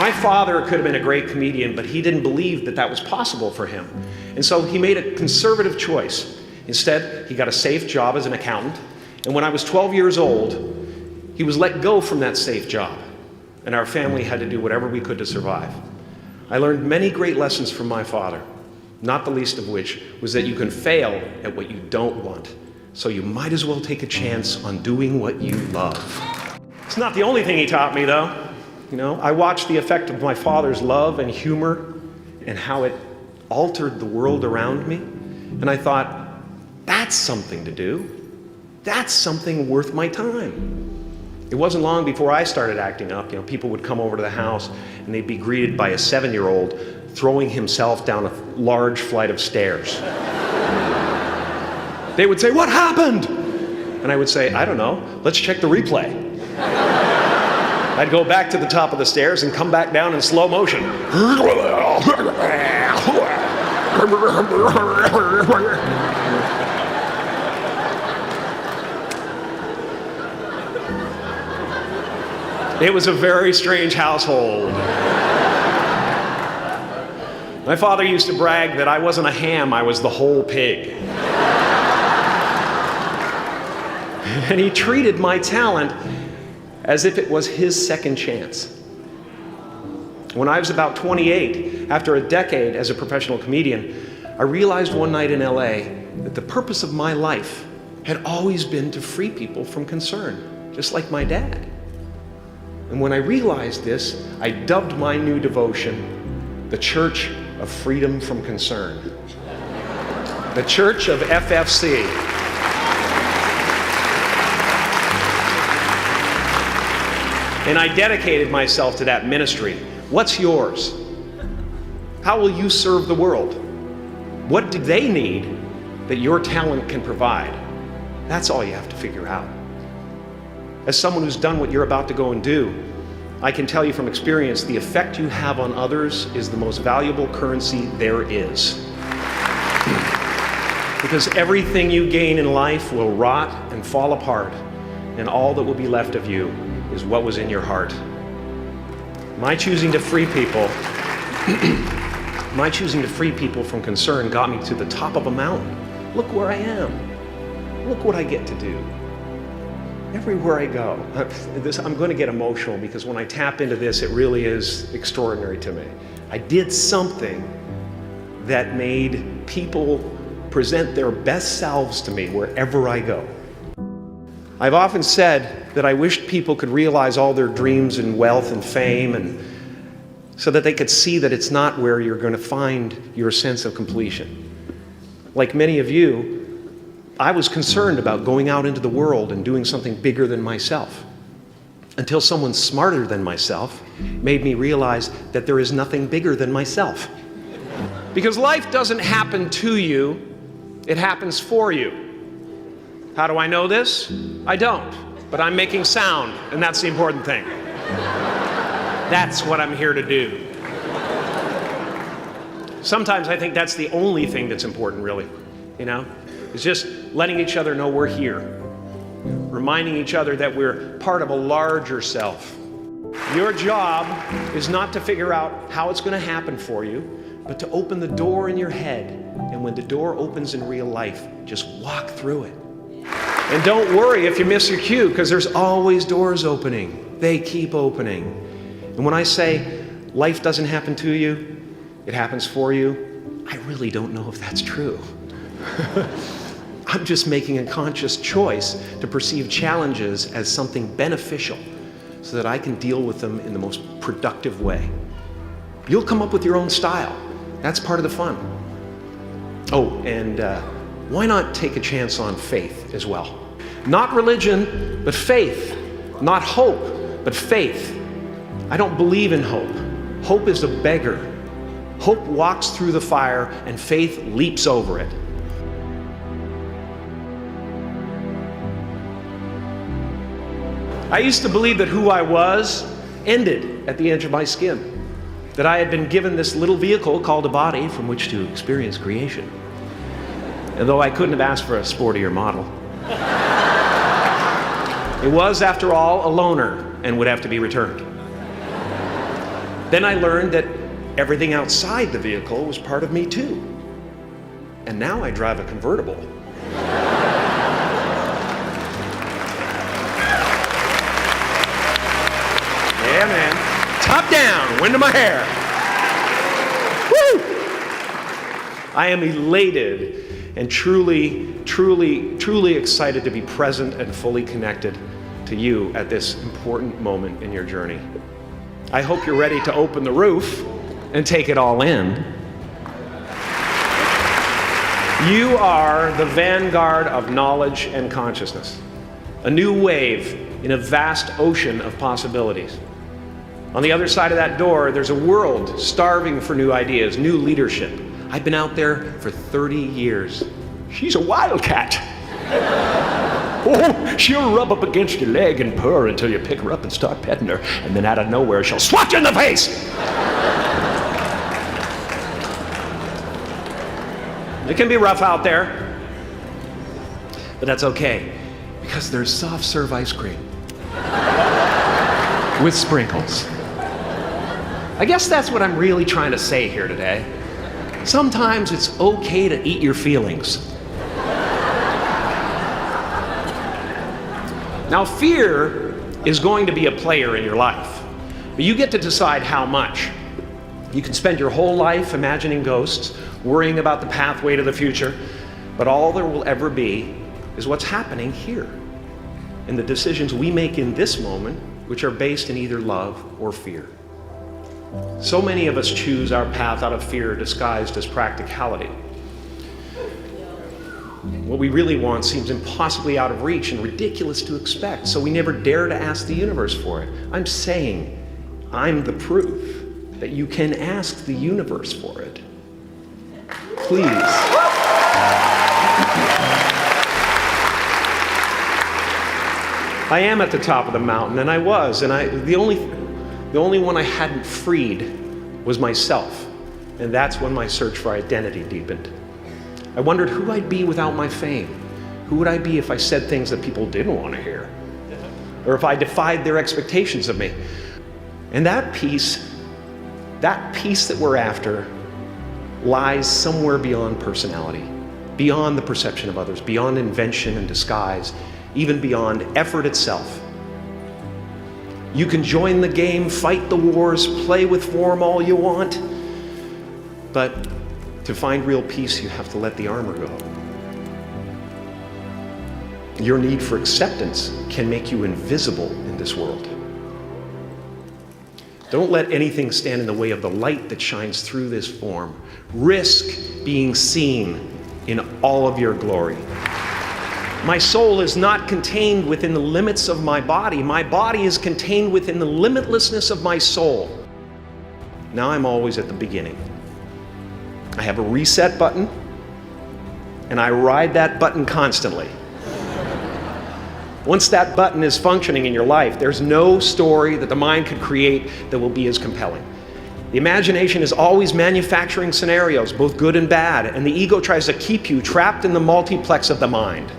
My father could have been a great comedian, but he didn't believe that that was possible for him. And so he made a conservative choice. Instead, he got a safe job as an accountant. And when I was 12 years old, he was let go from that safe job. And our family had to do whatever we could to survive. I learned many great lessons from my father, not the least of which was that you can fail at what you don't want. So you might as well take a chance on doing what you love. It's not the only thing he taught me, though. You know, I watched the effect of my father's love and humor and how it altered the world around me. And I thought, that's something to do. That's something worth my time. It wasn't long before I started acting up. You know, people would come over to the house and they'd be greeted by a 7-year-old throwing himself down a large flight of stairs. They would say, "What happened?" And I would say, "I don't know. Let's check the replay." I'd go back to the top of the stairs and come back down in slow motion. It was a very strange household. My father used to brag that I wasn't a ham, I was the whole pig. And he treated my talent as if it was his second chance. When I was about 28, after a decade as a professional comedian, I realized one night in LA that the purpose of my life had always been to free people from concern, just like my dad. And when I realized this, I dubbed my new devotion the Church of Freedom from Concern. The Church of FFC. And I dedicated myself to that ministry. What's yours? How will you serve the world? What do they need that your talent can provide? That's all you have to figure out. As someone who's done what you're about to go and do, I can tell you from experience, the effect you have on others is the most valuable currency there is. Because everything you gain in life will rot and fall apart, and all that will be left of you is what was in your heart. My choosing to free people from concern got me to the top of a mountain. Look where I am. Look what I get to do. Everywhere I go. I'm going to get emotional because when I tap into this, it really is extraordinary to me. I did something that made people present their best selves to me wherever I go. I've often said that I wished people could realize all their dreams and wealth and fame, and so that they could see that it's not where you're going to find your sense of completion. Like many of you, I was concerned about going out into the world and doing something bigger than myself, until someone smarter than myself made me realize that there is nothing bigger than myself. Because life doesn't happen to you, it happens for you. How do I know this? I don't, but I'm making sound, and that's the important thing. That's what I'm here to do. Sometimes I think that's the only thing that's important, really, you know? It's just letting each other know we're here, reminding each other that we're part of a larger self. Your job is not to figure out how it's going to happen for you, but to open the door in your head, and when the door opens in real life, just walk through it. And don't worry if you miss your cue, because there's always doors opening. They keep opening. And when I say life doesn't happen to you, it happens for you, I really don't know if that's true. I'm just making a conscious choice to perceive challenges as something beneficial so that I can deal with them in the most productive way. You'll come up with your own style. That's part of the fun. Oh, and why not take a chance on faith as well? Not religion, but faith. Not hope, but faith. I don't believe in hope. Hope is a beggar. Hope walks through the fire and faith leaps over it. I used to believe that who I was ended at the edge of my skin. That I had been given this little vehicle called a body from which to experience creation. And though I couldn't have asked for a sportier model, it was, after all, a loaner and would have to be returned. Then I learned that everything outside the vehicle was part of me too. And now I drive a convertible. Yeah, man. Top down, wind in my hair. Woo! I am elated and truly excited to be present and fully connected to you at this important moment in your journey. I hope you're ready to open the roof and take it all in. You are the vanguard of knowledge and consciousness, a new wave in a vast ocean of possibilities. On the other side of that door, there's a world starving for new ideas, new leadership. I've been out there for 30 years. She's a wildcat. Oh, she'll rub up against your leg and purr until you pick her up and start petting her, and then out of nowhere, she'll swat you in the face. It can be rough out there, but that's okay, because there's soft serve ice cream with sprinkles. I guess that's what I'm really trying to say here today. Sometimes it's okay to eat your feelings. Now, fear is going to be a player in your life, but you get to decide how much. You can spend your whole life imagining ghosts, worrying about the pathway to the future, but all there will ever be is what's happening here, and the decisions we make in this moment, which are based in either love or fear. So many of us choose our path out of fear disguised as practicality. What we really want seems impossibly out of reach and ridiculous to expect, so we never dare to ask the universe for it. I'm saying I'm the proof that you can ask the universe for it. Please. I am at the top of the mountain, and I was, and the only one I hadn't freed was myself, and that's when my search for identity deepened. I wondered who I'd be without my fame. Who would I be if I said things that people didn't want to hear? Or if I defied their expectations of me? And that peace that we're after lies somewhere beyond personality, beyond the perception of others, beyond invention and disguise, even beyond effort itself. You can join the game, fight the wars, play with form all you want, but to find real peace, you have to let the armor go. Your need for acceptance can make you invisible in this world. Don't let anything stand in the way of the light that shines through this form. Risk being seen in all of your glory. My soul is not contained within the limits of my body. My body is contained within the limitlessness of my soul. Now I'm always at the beginning. I have a reset button, and I ride that button constantly. Once that button is functioning in your life, there's no story that the mind could create that will be as compelling. The imagination is always manufacturing scenarios, both good and bad, and the ego tries to keep you trapped in the multiplex of the mind.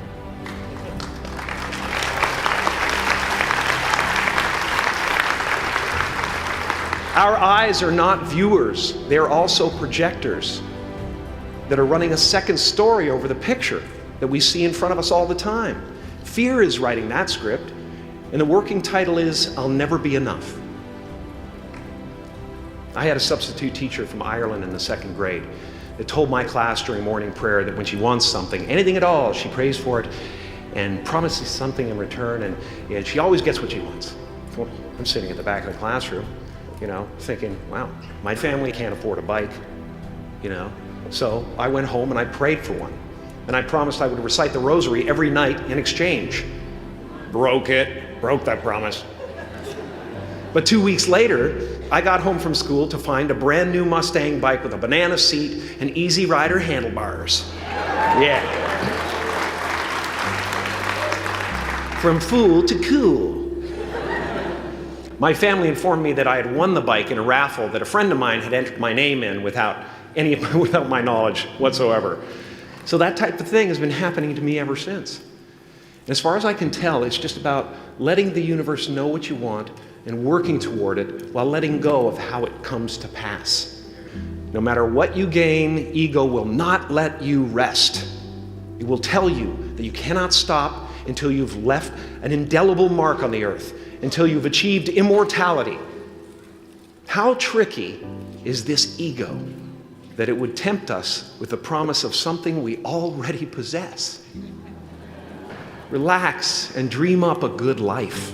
Our eyes are not viewers, they are also projectors that are running a second story over the picture that we see in front of us all the time. Fear is writing that script, and the working title is, I'll Never Be Enough. I had a substitute teacher from Ireland in the 2nd grade that told my class during morning prayer that when she wants something, anything at all, she prays for it and promises something in return, and she always gets what she wants. Well, I'm sitting at the back of the classroom, thinking, wow, my family can't afford a bike, So I went home and I prayed for one. And I promised I would recite the rosary every night in exchange. Broke that promise. But 2 weeks later, I got home from school to find a brand new Mustang bike with a banana seat and Easy Rider handlebars. Yeah. From fool to cool. My family informed me that I had won the bike in a raffle that a friend of mine had entered my name in without my knowledge whatsoever. So that type of thing has been happening to me ever since. As far as I can tell, it's just about letting the universe know what you want and working toward it while letting go of how it comes to pass. No matter what you gain, ego will not let you rest. It will tell you that you cannot stop until you've left an indelible mark on the earth, until you've achieved immortality. How tricky is this ego that it would tempt us with the promise of something we already possess? Relax and dream up a good life.